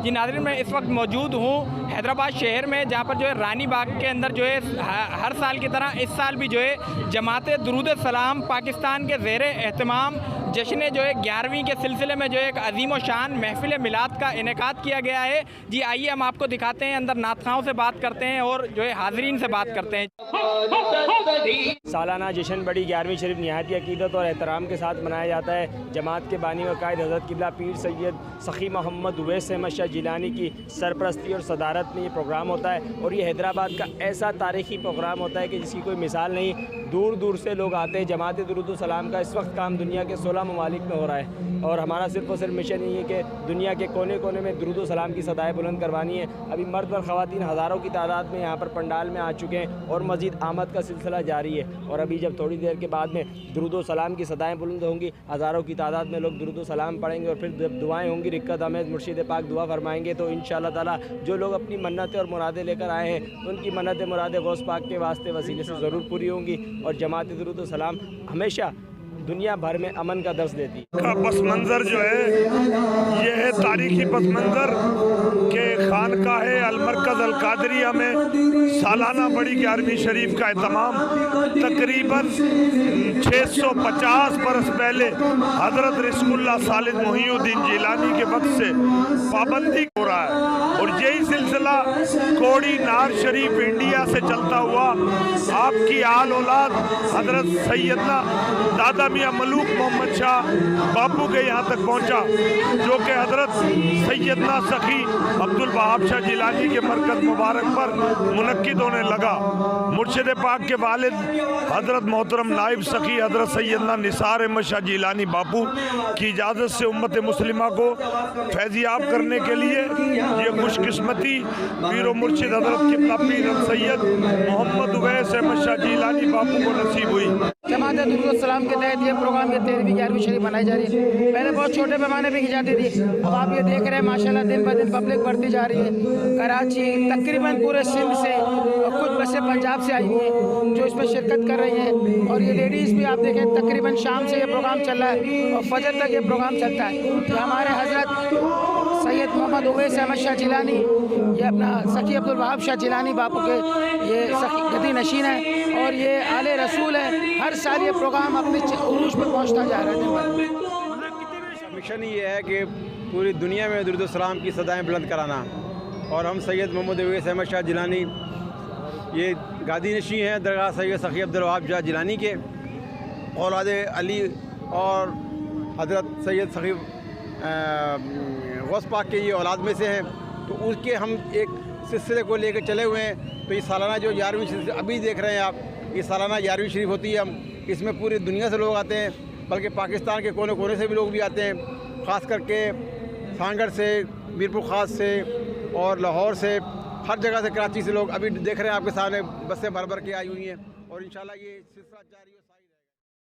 जी नाज़रीन, मैं इस वक्त मौजूद हूँ हैदराबाद शहर में, जहाँ पर जो है रानी बाग के अंदर जो है हर साल की तरह इस साल भी जो है जमाते दुरूद सलाम पाकिस्तान के ज़ेर एहतमाम जश्न जो है 11वीं के सिलसिले में जो है एक अजीम व शान महफिल मिलाद का इनेकाद किया गया है। जी आइए हम आपको दिखाते हैं, अंदर नातखाओं से बात करते हैं और जो है हाजरीन से बात करते हैं। सालाना जश्न बड़ी 11वीं शरीफ निहायती अकीदत और एहतराम के साथ मनाया जाता है। जमात के बानी व कायद हज़रत क़िबला पीर सैयद सखी मोहम्मद उवैस अहमद शाह जिलानी की सरपरस्ती और सदारत में ये प्रोग्राम होता है और ये हैदराबाद का ऐसा तारीख़ी प्रोग्राम होता है कि जिसकी कोई मिसाल नहीं। दूर दूर से लोग आते हैं। जमात दुरूद सलाम का इस वक्त काम दुनिया के 16 ममालिक में हो रहा है और हमारा सिर्फ और सिर्फ मिशन ये है कि दुनिया के कोने कोने में दुरूद सलाम की सदाएँ बुलंद करवानी है। अभी मर्द और ख़वातीन हज़ारों की तादाद में यहाँ पर पंडाल में आ चुके हैं और मज़ीद आमद का सिलसिला जारी है। और अभी जब थोड़ी देर के बाद में दुरूद सलाम की सदाएँ बुलंद होंगी, हज़ारों की तादाद में लोग दुरूद सलाम पढ़ेंगे और फिर जब दुआएँ होंगी, रिक्कत हमें मुर्शिद पाक दुआ फरमाएंगे, तो इंशाअल्लाह ताला जो लोग अपनी मन्नतें और मुरादें लेकर आए हैं उनकी मन्नतें मुरादें गौस पाक के वास्ते वसीले से ज़रूर पूरी होंगी। और जमात दुरूद सलाम हमेशा दुनिया भर में अमन का दर्स देती है। का पस मंज़र जो है ये है तारीख़ी पस मंज़र के खानकाह अलमरकज़ अलकादरिया में सालाना बड़ी 11वीं शरीफ का एहतमाम तकरीबन 650 बरस पहले हज़रत रसूलुल्लाह सालिद मोहिउद्दीन जिलानी के वक्त से पाबंदी हो रहा है। और यही सिलसिला कोड़ी नार शरीफ इंडिया से चलता हुआ आपकी आल औलाद हज़रत सैयदना दादा मियाँ मलूक मोहम्मद शाह बापू के यहाँ तक पहुँचा, जो कि हज़रत सैयदना सखी अब्दुल वहाब शाह जिलानी के मरकज़ मुबारक पर मुनक्किद होने लगा। मुर्शिद पाक के वालिद हज़रत मोहतरम नाइब सखी हज़रत सैयदना निसार अहमद शाह जिलानी बापू की इजाज़त से उम्मत मुस्लिमा को फैज़याब करने के लिए ये खुशकिस्मती पीर मुर्शिद हज़रत क़िबला पीर सैयद मोहम्मद उवैस अहमद शाह जिलानी बापू को नसीब हुई। जमात दुरूद सलाम के तहत ये प्रोग्राम ये 13वीं 11वीं शरीफ मनाई जा रही है। पहले बहुत छोटे पैमाने पे की जाती थी, अब आप ये देख रहे हैं माशाल्लाह दिन ब दिन पब्लिक बढ़ती जा रही है। कराची तकरीबन पूरे सिंध से और कुछ बसें पंजाब से आई हुई हैं जो इसमें शिरकत कर रही हैं। और ये लेडीज़ भी आप देखें तकरीबन शाम से ये प्रोग्राम चल रहा है और फजर तक ये प्रोग्राम चलता है। ये हमारे हज़रत सैयद मोहम्मद उवैस अहमद शाह जिलानी, ये अपना सखी अब्दुल वहाब शाह जिलानी बापू के ये सखी गदी नशीन है और ये आले रसूल है। हर साल ये प्रोग्राम अपने उरूज पर पहुंचता जा रहा है। मिशन ये है कि पूरी दुनिया में दुरूद सलाम की सदाएं बुलंद कराना। और हम सैयद मोहम्मद उवैस अहमद शाह जिलानी ये गादी नशी हैं दरगाह सैयद सखी अब्दुल वहाब शाह जिलानी के औलाद अली और हज़रत सैयद सखी गौस पाक के ये औलाद में से हैं। तो उसके हम एक सिलसिले को लेकर चले हुए हैं। तो ये सालाना जो 11वीं शरीफ अभी देख रहे हैं आप, ये सालाना 11वीं शरीफ होती है। हम इसमें पूरी दुनिया से लोग आते हैं, बल्कि पाकिस्तान के कोने कोने से भी लोग भी आते हैं, ख़ास करके सांगड़ से, मीरपुर ख़ास से और लाहौर से, हर जगह से, कराची से लोग अभी देख रहे हैं आपके सामने बसें भर भर के आई हुई हैं। और इंशाल्लाह ये सिलसिला जारी है।